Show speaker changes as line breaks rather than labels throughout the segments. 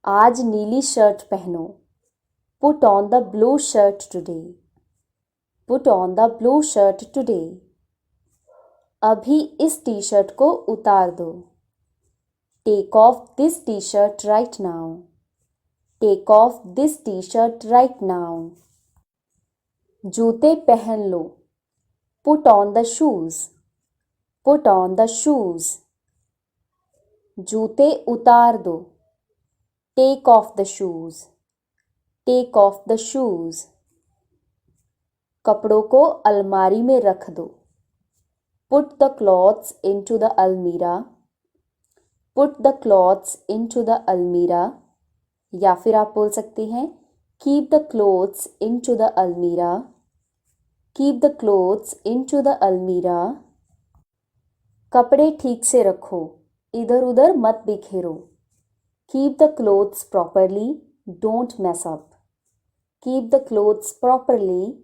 आज नीली शर्ट पहनो। Put on the blue shirt today. Put on the blue shirt today. अभी इस टी शर्ट को उतार दो। Take off this t-shirt right now. Take off this t-shirt right now. जूते पहन लो। Put on the shoes. Put on the shoes. जूते उतार दो। Take off the shoes. Take off the shoes. कपड़ों को अलमारी में रख दो। Put the clothes into the almirah. Put the clothes into the almirah. या फिर आप बोल सकते हैं Keep the clothes into the almirah. Keep the clothes into the almirah. कपड़े ठीक से रखो, इधर उधर मत बिखेरो। Keep the clothes properly, don't mess up. Keep the clothes properly,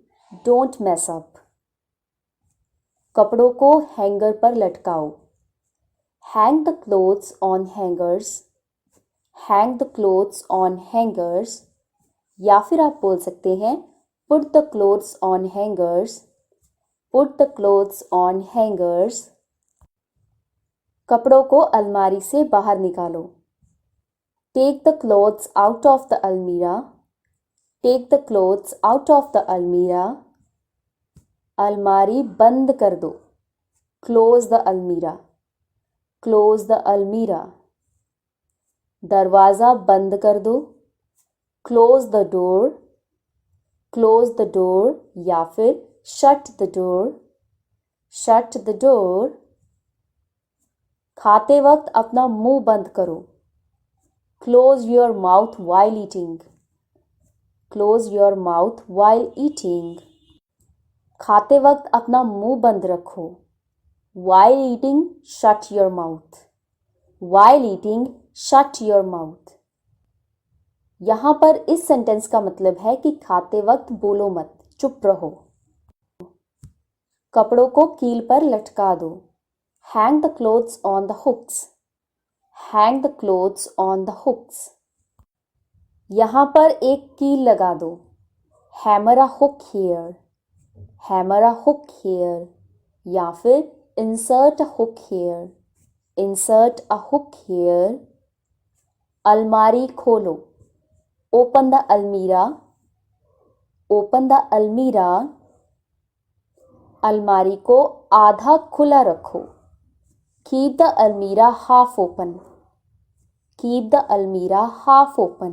don't mess up. कपड़ों को हैंगर पर लटकाओ। Hang the clothes on hangers. Hang the clothes on hangers. या फिर आप बोल सकते हैं Put the clothes on hangers. Put the clothes on hangers. कपड़ों को अलमारी से बाहर निकालो। Take the clothes out of the almirah. Take the clothes out of the almirah. अलमारी बंद कर दो। Close the almirah. Close the almirah. दरवाज़ा बंद कर दो। Close the door. Close the door या फिर shut the door. Shut the door. खाते वक्त अपना मुंह बंद करो। Close your mouth while eating. Close your mouth while eating. खाते वक्त अपना मुंह बंद रखो। While eating, shut your mouth. While eating, shut your mouth. यहाँ पर इस सेंटेंस का मतलब है कि खाते वक्त बोलो मत, चुप रहो। कपड़ों को कील पर लटका दो। Hang the clothes on the hooks. Hang the clothes on the hooks. यहाँ पर एक कील लगा दो। Hammer a hook here. Hammer a hook here. या फिर insert a hook here. Insert a hook here. अलमारी खोलो। Open the almirah. Open the almirah. अलमारी को आधा खुला रखो। Keep the almirah half open. Keep the almirah half open.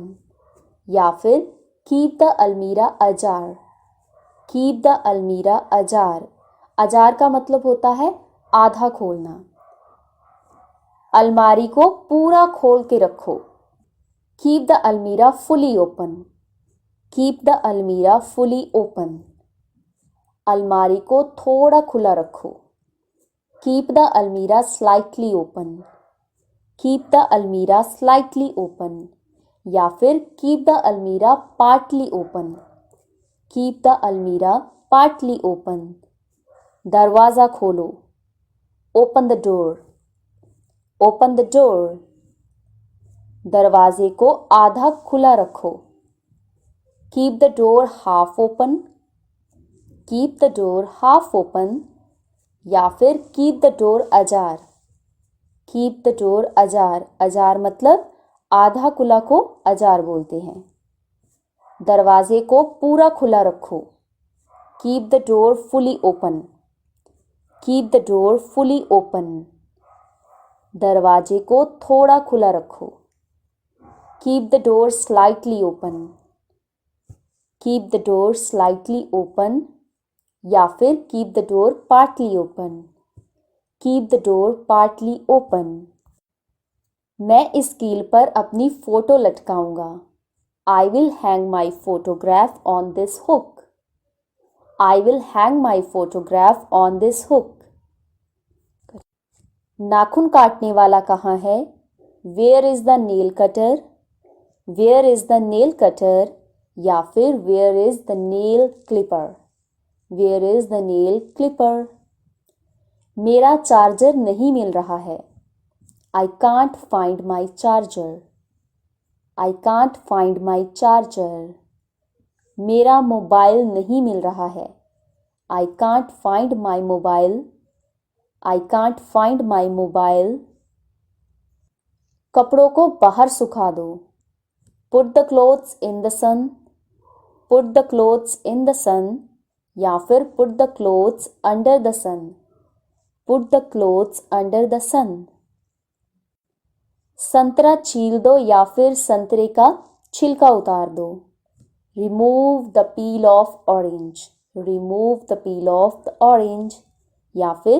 या फिर Keep the almirah ajar. Keep the almirah ajar. अजार का मतलब होता है आधा खोलना। अलमारी को पूरा खोल के रखो। Keep the almirah fully open. Keep the almirah fully open. अलमारी को थोड़ा खुला रखो। Keep the almirah slightly open. Keep the almirah slightly open. या फिर Keep the almirah partly open. Keep the almirah partly open. दरवाज़ा खोलो। Open the door. Open the door. दरवाजे को आधा खुला रखो। Keep the door half open. Keep the door half open. या फिर Keep the door ajar. Keep the door ajar. अजार मतलब आधा खुला को अजार बोलते हैं। दरवाजे को पूरा खुला रखो। Keep the door fully open. Keep the door fully open. दरवाजे को थोड़ा खुला रखो। Keep the door slightly open. Keep the door slightly open. या फिर Keep the door partly open. Keep the door partly open. मैं इस कील पर अपनी photo लटकाऊंगा। I will hang my photograph on this hook. I will hang my photograph on this hook. नाखून काटने वाला कहाँ है? Where is the nail cutter? Where is the nail cutter? या फिर Where is the nail clipper? Where is the nail clipper? मेरा charger नहीं मिल रहा है। I can't find my charger. I can't find my charger. मेरा mobile नहीं मिल रहा है. I can't find my mobile. I can't find my mobile. कपड़ों को बाहर सुखा दो. Put the clothes in the sun. Put the clothes in the sun. या फिर put the clothes under the sun. Put the clothes under the sun. संतरा छील दो या फिर संतरे का छिलका उतार दो. Remove the peel of orange. Remove the peel of the orange. या फिर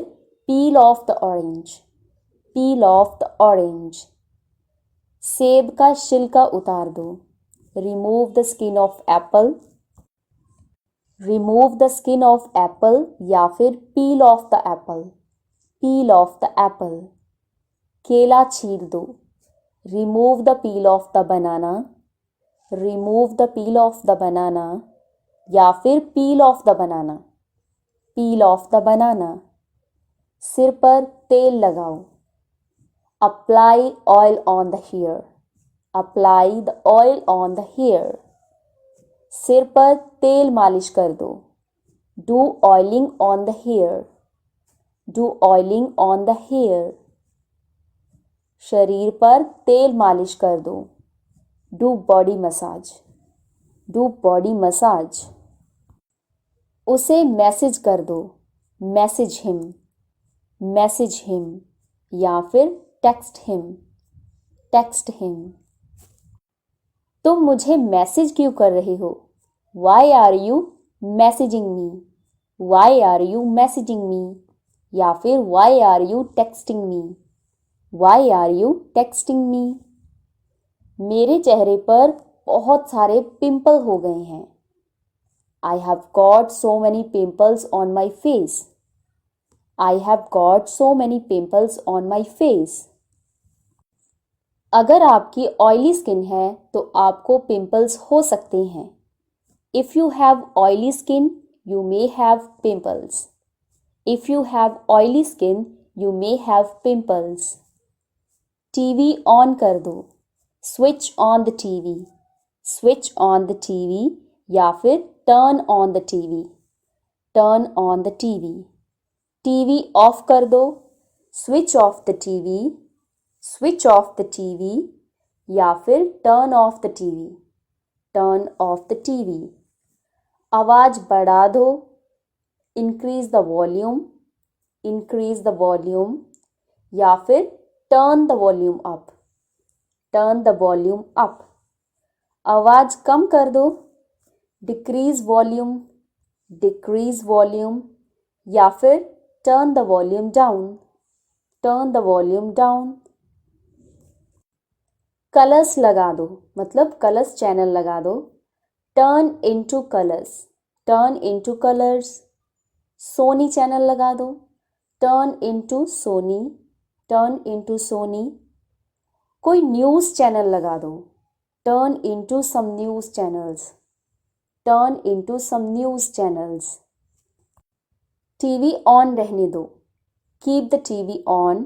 peel off the orange. Peel off the orange. सेब का छिलका उतार दो. Remove the skin of apple. Remove the skin of apple या फिर peel off the apple. Peel off the apple. केला छील दो. Remove the peel of the banana. Remove the peel of the banana या फिर peel off the banana. Peel off the banana. सिर पर तेल लगाओ. Apply oil on the hair. Apply the oil on the hair. सिर पर तेल मालिश कर दो. Do oiling on the hair. Do oiling on the hair. शरीर पर तेल मालिश कर दो. Do body massage. Do body massage. उसे मैसेज कर दो. Message him. Message him. या फिर text him. Text him. तुम मुझे मैसेज क्यों कर रहे हो? Why are you messaging me? Why are you messaging me? या फिर Why are you texting me? Why are you texting me? मेरे चेहरे पर बहुत सारे पिंपल हो गए हैं. I have got so many pimples on my face. I have got so many pimples on my face. अगर आपकी ऑयली स्किन है तो आपको पिंपल्स हो सकते हैं. If you have oily skin, you may have pimples. If you have oily skin, you may have pimples. TV on कर दो. Switch on the TV. Switch on the TV या फिर turn on the TV. Turn on the TV. TV off कर दो. Switch off the TV. Switch off the TV या फिर turn off the TV. Turn off the TV. आवाज़ बढ़ा दो. Increase the volume. Increase the volume या फिर turn the volume up. Turn the volume up. आवाज़ कम कर दो. Decrease volume. Decrease volume या फिर turn the volume down. Turn the volume down. Colours लगा दो मतलब कलर्स चैनल लगा दो. Turn into colors. Turn into colors. Sony channel लगा दो. Turn into Sony. Turn into Sony. कोई न्यूज़ चैनल लगा दो. Turn into some news channels. Turn into some news channels. TV on रहने दो. Keep the TV on.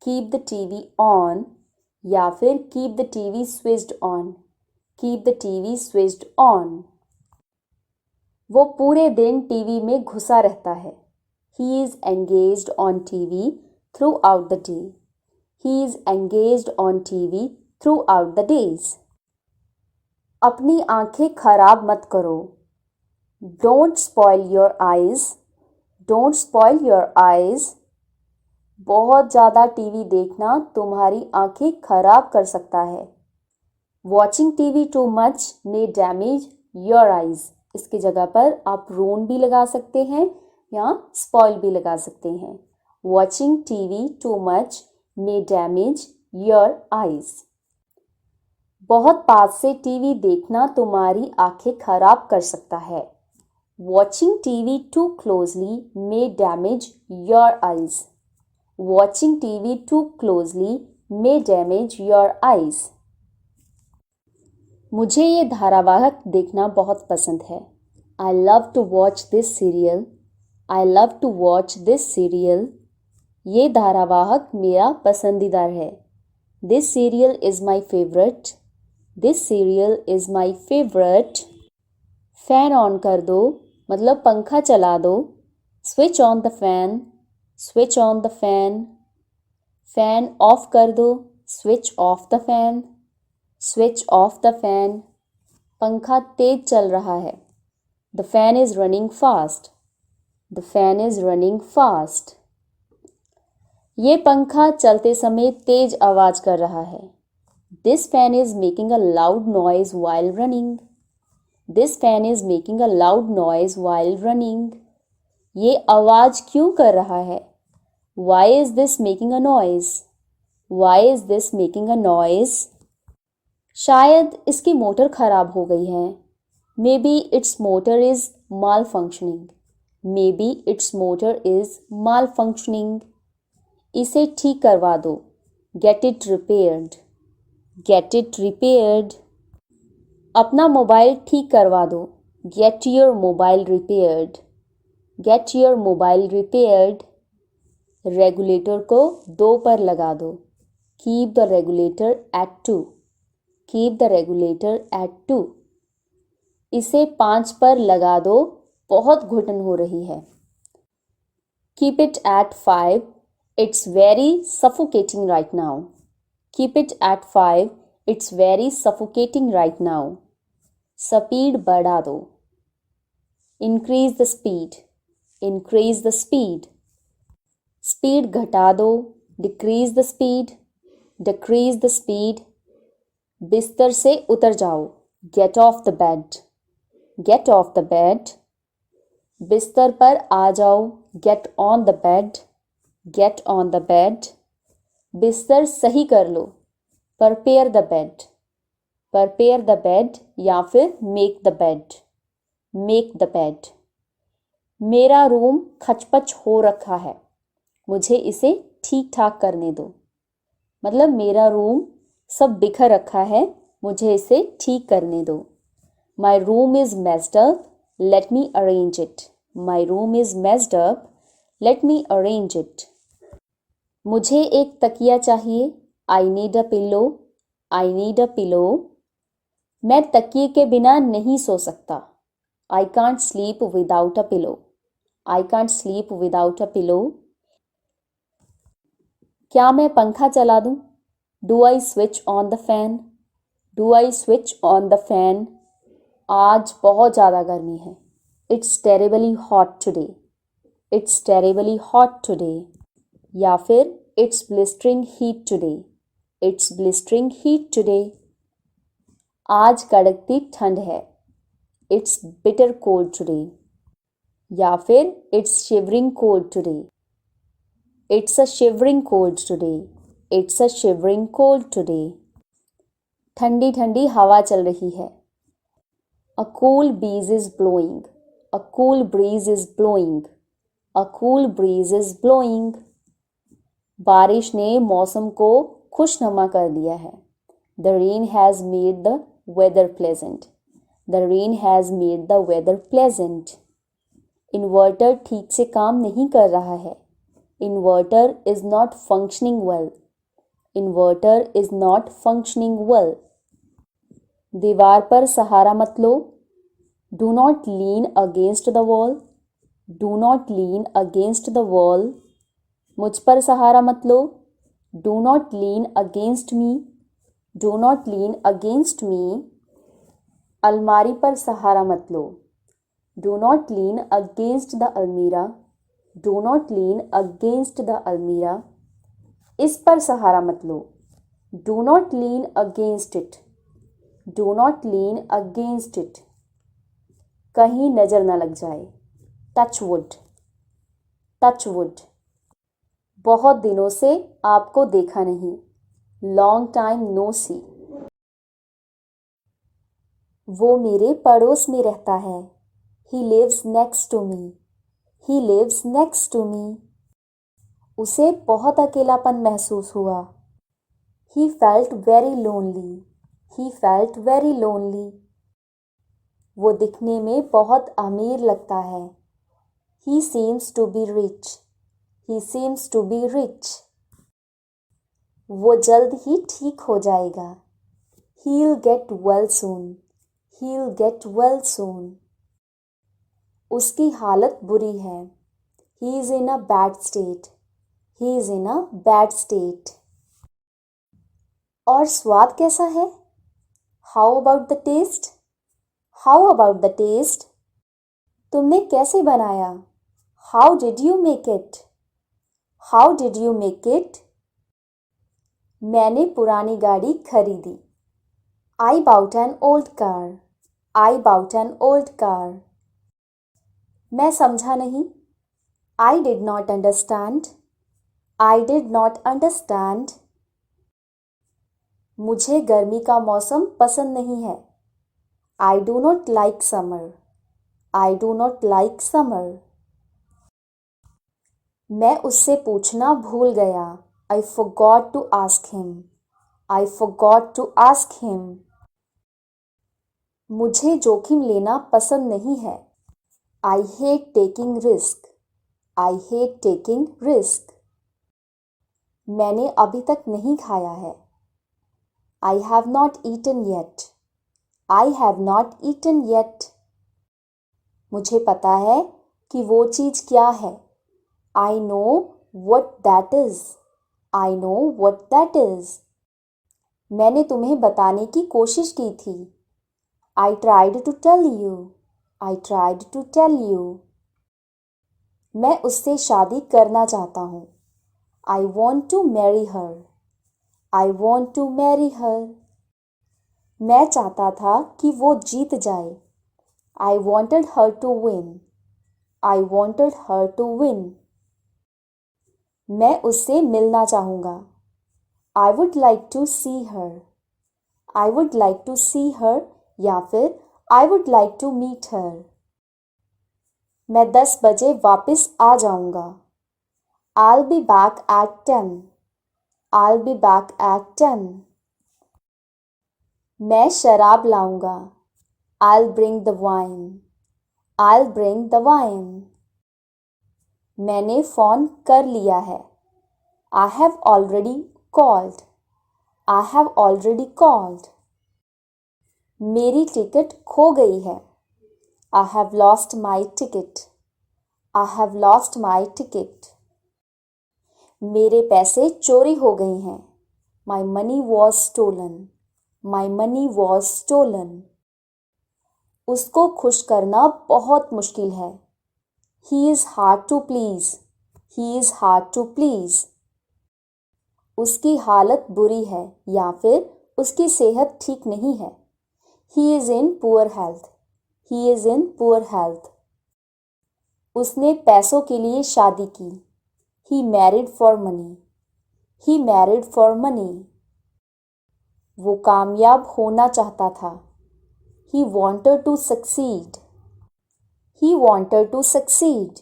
Keep the TV on या फिर keep the TV switched on. Keep the TV switched on. वो पूरे दिन TV में घुसा रहता है. He is engaged on TV throughout the day. He is engaged on TV throughout the days. अपनी आंखें खराब मत करो. Don't spoil your eyes. Don't spoil your eyes. बहुत ज़्यादा टीवी देखना तुम्हारी आंखें खराब कर सकता है. Watching TV too much may damage your eyes. इसकी जगह पर आप ruin भी लगा सकते हैं या spoil भी लगा सकते हैं. Watching TV too much may damage your eyes. बहुत पास से टीवी देखना तुम्हारी आंखें खराब कर सकता है. Watching TV too closely may damage your eyes. Watching TV too closely may damage your eyes. मुझे ये धारावाहिक देखना बहुत पसंद है. I love to watch this serial. I love to watch this serial. ये धारावाहिक मेरा पसंदीदा है. This serial is my favorite. This cereal is my favorite. Fan on कर दो मतलब पंखा चला दो. Switch on the fan. Switch on the fan. Fan of कर दो. Switch off the fan. Switch off the fan. पंखा तेज चल रहा है. The fan is running fast. The fan is running fast. ये पंखा चलते समय तेज आवाज कर रहा है. This fan is making a loud noise while running. This fan is making a loud noise while running. ये आवाज क्यों कर रहा है? Why is this making a noise? Why is this making a noise? शायद इसकी मोटर खराब हो गई है. Maybe its motor is malfunctioning. Maybe its motor is malfunctioning. इसे ठीक करवा दो. Get it repaired. Get it repaired. अपना मोबाइल ठीक करवा दो. Get your mobile repaired. Get your mobile repaired. Regulator को 2 पर लगा दो. Keep the regulator at 2. Keep the regulator at 2. इसे 5 पर लगा दो. बहुत घुटन हो रही है. Keep it at 5. It's very suffocating right now. Keep it at 5. It's very suffocating right now. Speed बढ़ा दो. Increase the speed. Increase the speed. Speed घटा दो. Decrease the speed. Decrease the speed. बिस्तर से उतर जाओ. Get off the bed. Get off the bed. बिस्तर पर आ जाओ. Get on the bed. Get on the bed. बिस्तर सही कर लो. Prepare the bed. Prepare the bed या फिर make the bed. Make the bed. मेरा रूम खचपच हो रखा है. मुझे इसे ठीक ठाक करने दो. मतलब मेरा रूम सब बिखर रखा है. मुझे इसे ठीक करने दो. My room is messed up. Let me arrange it. My room is messed up. Let me arrange it. मुझे एक तकिया चाहिए. I need a pillow. I need a pillow. मैं तकिए के बिना नहीं सो सकता. I can't sleep without a pillow. I can't sleep without a pillow. क्या मैं पंखा चला दूं? Do I switch on the fan? Do I switch on the fan? आज बहुत ज़्यादा गर्मी है. It's terribly hot today. It's terribly hot today. या फिर It's blistering heat today. It's blistering heat today. आज कड़कती ठंड है. It's bitter cold today. या फिर It's shivering cold today. It's a shivering cold today. It's a shivering cold today. ठंडी ठंडी हवा चल रही है. A cool breeze is blowing. A cool breeze is blowing. A cool breeze is blowing. बारिश ने मौसम को खुशनुमा कर दिया है. The rain has made the weather pleasant. The rain has made the weather pleasant. Inverter ठीक से काम नहीं कर रहा है. Inverter is not functioning well. Inverter is not functioning well. दीवार पर सहारा मत लो. Do not lean against the wall. Do not lean against the wall. मुझ पर सहारा मत लो. Do not lean against me. Do not lean against me. अलमारी पर सहारा मत लो. Do not lean against the almirah. Do not lean against the almirah. इस पर सहारा मत लो. Do not lean against it. Do not lean against it. कहीं नजर न लग जाए. Touch wood. Touch wood. बहुत दिनों से आपको देखा नहीं. Long time no see. वो मेरे पड़ोस में रहता है. He lives next to me. He lives next to me. उसे बहुत अकेलापन महसूस हुआ. He felt very lonely. He felt very lonely. वो दिखने में बहुत अमीर लगता है. He seems to be rich. He seems to be rich. वो जल्द ही ठीक हो जाएगा. He'll get well soon. He'll get well soon. उसकी हालत बुरी है. He is in a bad state. He is in a bad state. और स्वाद कैसा है? How about the taste? How about the taste? तुमने कैसे बनाया? How did you make it? How did you make it? मैंने पुरानी गाड़ी खरीदी. I bought an old car. I bought an old car. मैं समझा नहीं. I did not understand. I did not understand. मुझे गर्मी का मौसम पसंद नहीं है. I do not like summer. I do not like summer. मैं उससे पूछना भूल गया. I forgot to ask him. I forgot to ask him. मुझे जोखिम लेना पसंद नहीं है. I hate taking risk. I hate taking risk. मैंने अभी तक नहीं खाया है. I have not eaten yet. I have not eaten yet. मुझे पता है कि वो चीज़ क्या है. I know what that is. I know what that is. मैंने तुम्हें बताने की कोशिश की थी. I tried to tell you. I tried to tell you. मैं उससे शादी करना चाहता हूँ. I want to marry her. I want to marry her. मैं चाहता था कि वो जीत जाए. I wanted her to win. I wanted her to win. मैं उससे मिलना चाहूँगा. I would like to see her. I would like to see her या फिर I would like to meet her. मैं 10 बजे वापस आ जाऊँगा. I'll be back at 10. I'll be back at 10. मैं शराब लाऊँगा. I'll bring the wine. I'll bring the wine. मैंने फ़ोन कर लिया है. I have already called. I have already called. मेरी टिकट खो गई है. I have lost my ticket. I have lost my ticket. मेरे पैसे चोरी हो गए हैं. My money was stolen. My money was stolen. उसको खुश करना बहुत मुश्किल है. He is hard to please. He is hard to please. उसकी हालत बुरी है या फिर उसकी सेहत ठीक नहीं है. He is in poor health. He is in poor health. उसने पैसों के लिए शादी की. He married for money. He married for money. वो कामयाब होना चाहता था. He wanted to succeed. He wanted to succeed.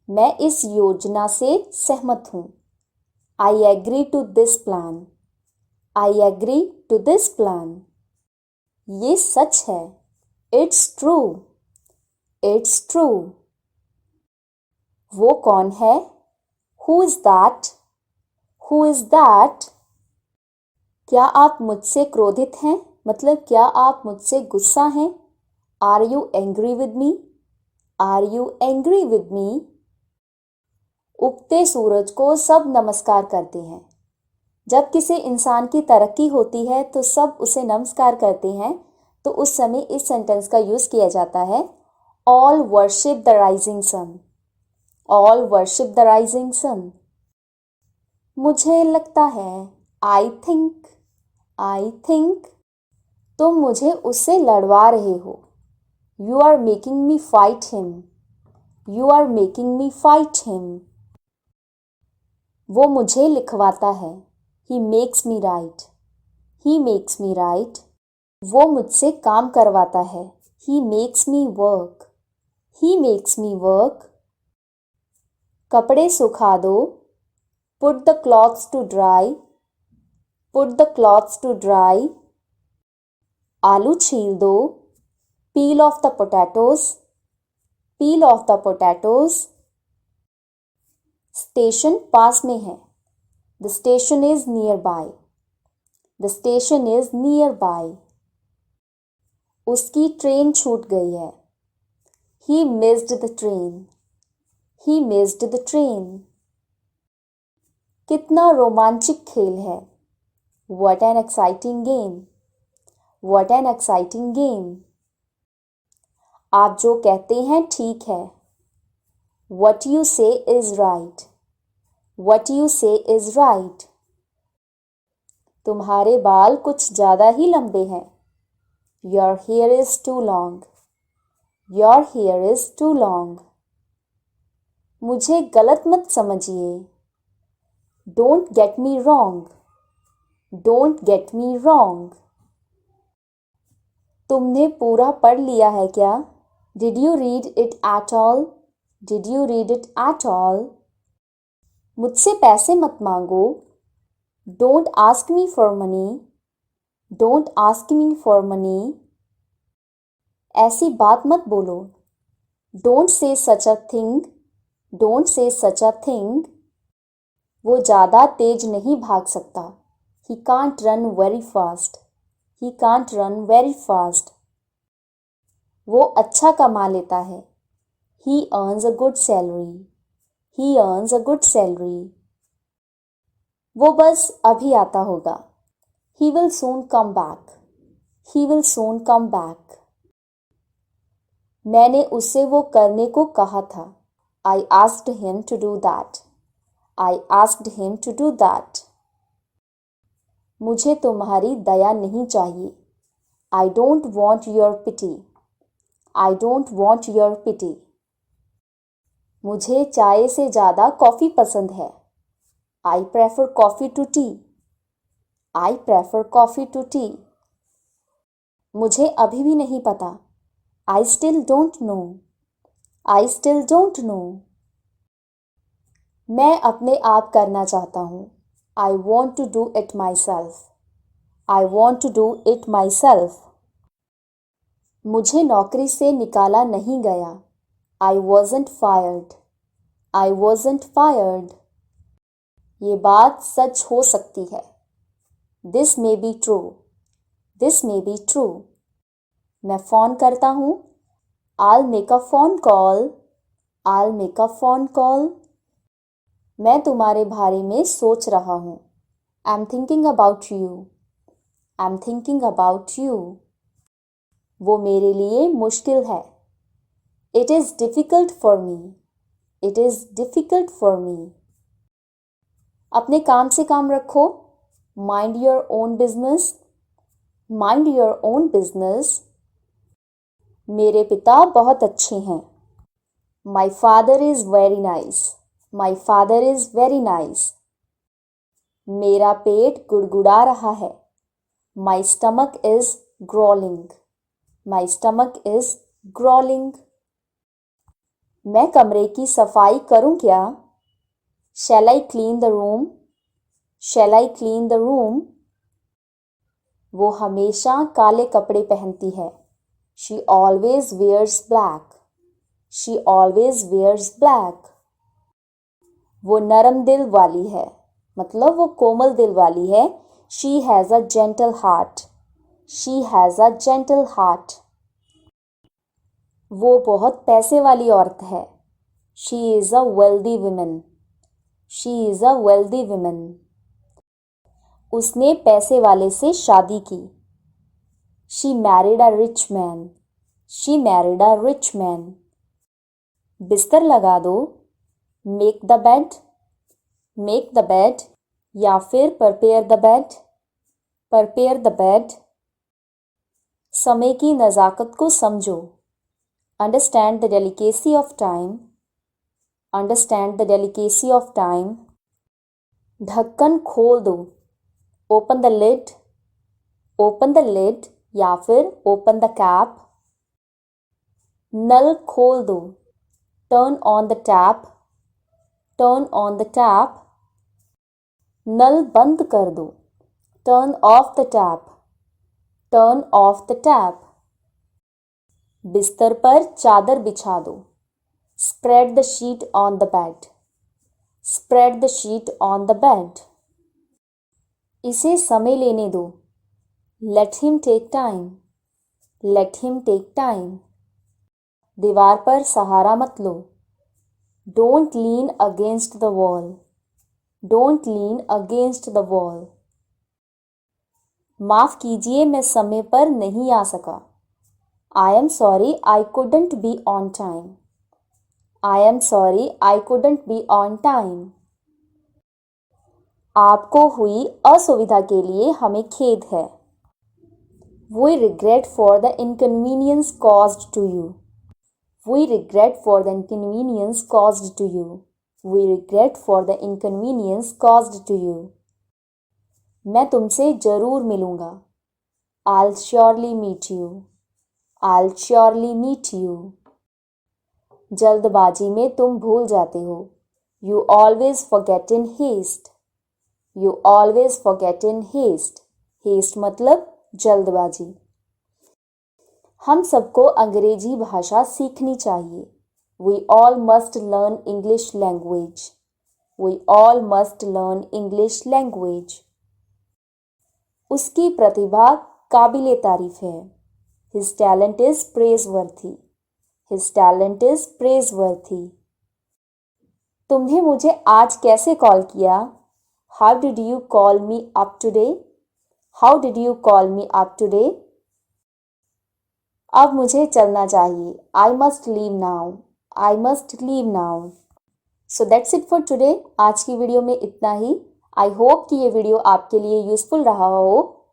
मैं इस योजना से सहमत हूँ. I agree to this plan. I agree to this plan. ये सच है. It's true. It's true. वो कौन है? Who is that? Who is that? क्या आप मुझसे क्रोधित हैं? मतलब क्या आप मुझसे गुस्सा हैं? Are you angry with me? Are you angry with me? उगते सूरज को सब नमस्कार करते हैं. जब किसी इंसान की तरक्की होती है तो सब उसे नमस्कार करते हैं, तो उस समय इस सेंटेंस का यूज़ किया जाता है. All worship the rising sun. All worship the rising sun. मुझे लगता है. I think. I think. तुम मुझे उससे लड़वा रहे हो. You are making me fight him. You are making me fight him. वो मुझे लिखवाता है. He makes me write. He makes me write. वो मुझसे काम करवाता है. He makes me work. He makes me work. कपड़े सुखा दो. Put the clothes to dry. Put the clothes to dry. आलू छील दो. Peel off the potatoes. Peel off the potatoes. Station पास में है. The station is nearby. The station is nearby. उसकी ट्रेन छूट गई है. He missed the train. He missed the train. कितना रोमांचक खेल है. What an exciting game. What an exciting game. आप जो कहते हैं ठीक है. What you say is right. What you say is right. तुम्हारे बाल कुछ ज़्यादा ही लंबे हैं. Your hair is too long. Your hair is too long. मुझे गलत मत समझिए. Don't get me wrong. Don't get me wrong. तुमने पूरा पढ़ लिया है क्या? Did you read it at all? Did you read it at all? मुझसे पैसे मत मांगो. Don't ask me for money. Don't ask me for money. ऐसी बात मत बोलो. Don't say such a thing. Don't say such a thing. वो ज़्यादा तेज नहीं भाग सकता. He can't run very fast. He can't run very fast. वो अच्छा कमा लेता है. He earns a good salary. He earns a good salary. वो बस अभी आता होगा. He will soon come back. He will soon come back. मैंने उससे वो करने को कहा था. I asked him to do that. I asked him to do that. मुझे तुम्हारी दया नहीं चाहिए. I don't want your pity. I don't want your pity. मुझे चाय से ज़्यादा कॉफ़ी पसंद है. I prefer coffee to tea. I prefer coffee to tea. मुझे अभी भी नहीं पता. I still don't know. I still don't know. मैं अपने आप करना चाहता हूँ. I want to do it myself. I want to do it myself. मुझे नौकरी से निकाला नहीं गया. I wasn't fired. I wasn't fired. ये बात सच हो सकती है. This may be true. This may be true. मैं फ़ोन करता हूँ. I'll make a phone call. I'll make a phone call. मैं तुम्हारे बारे में सोच रहा हूँ. I'm thinking about you. I'm thinking about you. वो मेरे लिए मुश्किल है. It is difficult for me. It is difficult for me. अपने काम से काम रखो. Mind your own business. Mind your own business. मेरे पिता बहुत अच्छे हैं. My father is very nice. My father is very nice. मेरा पेट गुड़गुड़ा रहा है. My stomach is growling. My stomach is growling. मैं कमरे की सफाई करूं क्या? Shall I clean the room? Shall I clean the room? वो हमेशा काले कपड़े पहनती है. She always wears black. She always wears black. वो नरम दिल वाली है. मतलब वो कोमल दिल वाली है. She has a gentle heart. She has a gentle heart. वो बहुत पैसे वाली औरत है. She is a wealthy woman. She is a wealthy woman. उसने पैसे वाले से शादी की. She married a rich man. She married a rich man. बिस्तर लगा दो. Make the bed. Make the bed. या फिर prepare the bed. Prepare the bed. समय की नज़ाकत को समझो. Understand the delicacy of time. Understand the delicacy of time. ढक्कन खोल दो. Open the lid. Open the lid या फिर open the cap. नल खोल दो. Turn on the tap. Turn on the tap. नल बंद कर दो. Turn off the tap. Turn off the tap. बिस्तर पर चादर बिछा दो. Spread the sheet on the bed. Spread the sheet on the bed. इसे समय लेने दो। Let him take time. Let him take time. दीवार पर सहारा मत लो। Don't lean against the wall. Don't lean against the wall. माफ कीजिए, मैं समय पर नहीं आ सका। I am sorry, I couldn't be on time. I am sorry, I couldn't be on time. आपको हुई असुविधा के लिए हमें खेद है। We regret for the inconvenience caused to you. We regret for the inconvenience caused to you. We regret for the inconvenience caused to you. मैं तुमसे जरूर मिलूंगा। I'll surely meet you. I'll surely meet you. जल्दबाजी में तुम भूल जाते हो। You always forget in haste. You always forget in haste. Haste मतलब जल्दबाजी। हम सबको अंग्रेजी भाषा सीखनी चाहिए। We all must learn English language. We all must learn English language. उसकी प्रतिभा काबिले तारीफ है। His talent is praiseworthy. His talent is praiseworthy. तुमने मुझे आज कैसे कॉल किया? How did you call me up today? How did you call me up today? अब मुझे चलना चाहिए। I must leave now. I must leave now. So that's it for today. आज की वीडियो में इतना ही। I hope कि ये वीडियो आपके लिए यूजफुल रहा हो।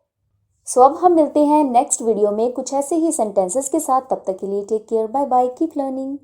सो अब हम मिलते हैं नेक्स्ट वीडियो में कुछ ऐसे ही सेंटेंसेस के साथ। तब तक के लिए take care, bye bye, keep learning.